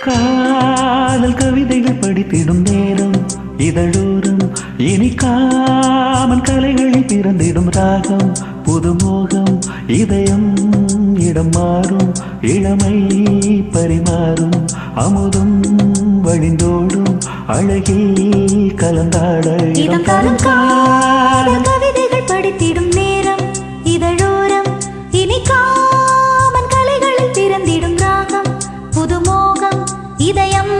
காதல் கவிதைகள் படித்திடும் நேரம் இதழோரம் இனிக்காமன் கலைகளில் பிறந்திடும் ராகம் புதுமோகம் இதயம் இடம் மாறும் இளமை பரிமாறும் அமுதும் வழிந்தோடும் அழகில் கலந்தாட இடம் தரும் காதல் கவிதைகள் படித்திடும் நேரம் இதழோரம் இனிக்காமன் கலைகளில் பிறந்திடும் ராகம் புதுமோகம் இதயம்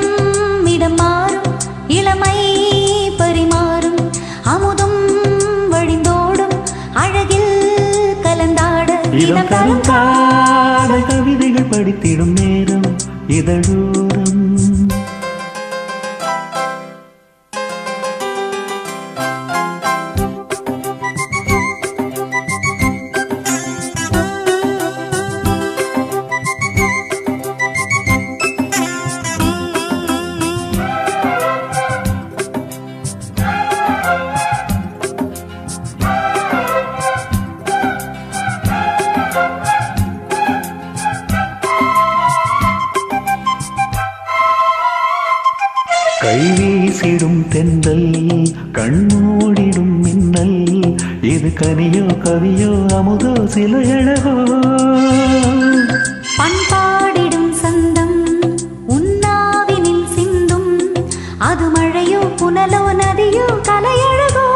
இடம் மாறும் இளமை பரிமாறும் அமுதும் வழிந்தோடும் அழகில் கலந்தாட இடம் தரும் காதல் கவிதைகள் படித்திடும் நேரம் இதழோரம் கைவீசிடும் தென்றல் கண்மூடிடும் மின்னல் இது கனியோ கவியோ அமுதோ சில அழகோ பண்பாடிடும் சந்தம் உன்னாவினில் சிந்தும் அது மழையோ புனலோ நதியோ கலையழகோ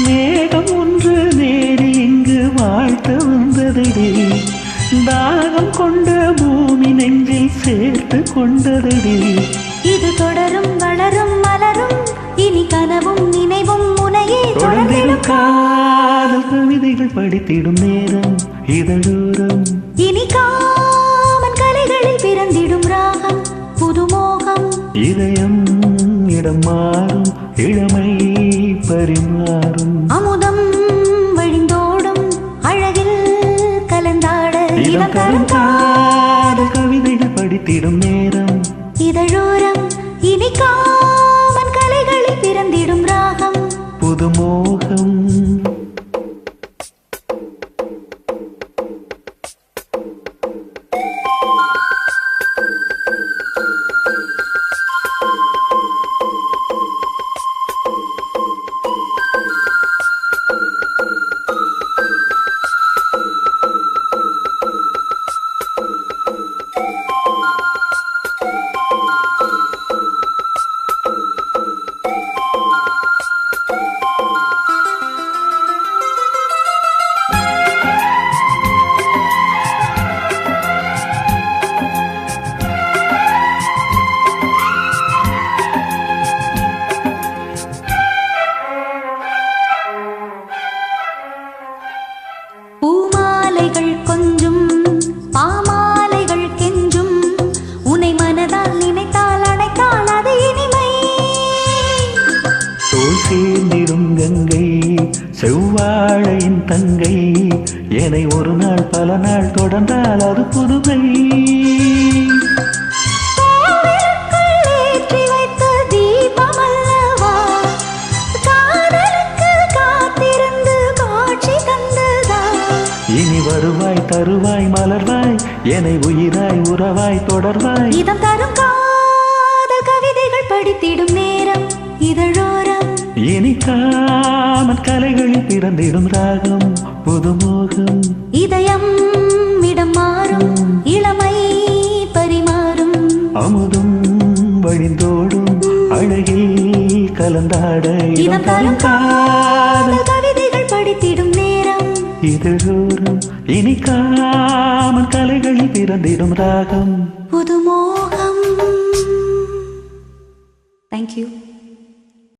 மேகம் ஒன்று நேரி இங்கு வாழ்த்த வந்ததடி தாகம் கொண்ட பூமி நெஞ்சில் சேர்த்து கொண்டதடி இது தொடரும் வளரும் மலரும் இனி கனவும் நினைவும் முனையே தொடர்ந்திடும் காதல் கவிதைகள் படித்திடும் நேரம் இதழோரம் இனிக்காமன் கலைகளில் பிறந்திடும் ராகம் புதுமோகம் இதயம் இடம் மாறும் இளமை பரிமாறும் அமுதம் வழிந்தோடும் அழகில் கலந்தாட இடம் தரும் காதல் கவிதைகள் படித்திடும் நேரம் இதழோரம் இனிக்காமன் கலைகளில் பிறந்திடும் ராகம் புதுமோகம் பூமாலைகள் கொஞ்சும் பாமாலைகள் கெஞ்சும் உன்னை மனதால் நினைத்தால் அணைத்தால் அது இனிமை தோல் சேர்ந்திடும் கங்கை செவ்வாழையின் தங்கை என்னை ஒரு நாள் பல நாள் தொடர்ந்தால் அது புதுமை இனி வருவாய் தருவாய் மலர்வாய் என்னை உயிராய் உறவாய் தொடர்வாய் இதம் தரும் காதல் கவிதைகள் படித்திடும் நேரம் இதழோரம் இனிக்காமன் கலைகளில் பிறந்திடும் ராகம் புதுமோகம் இதயம் இடம் மாறும் இளமை பரிமாறும் அமுதும் வழிந்தோடும் அழகில் கலந்தாட இதம் தரும் காதல் கவிதைகள் படித்திடும் நேரம் இதழோரம் இனிக்காமன் கலைகளில் பிறந்திடும் ராகம் புதுமோகம். Thank you.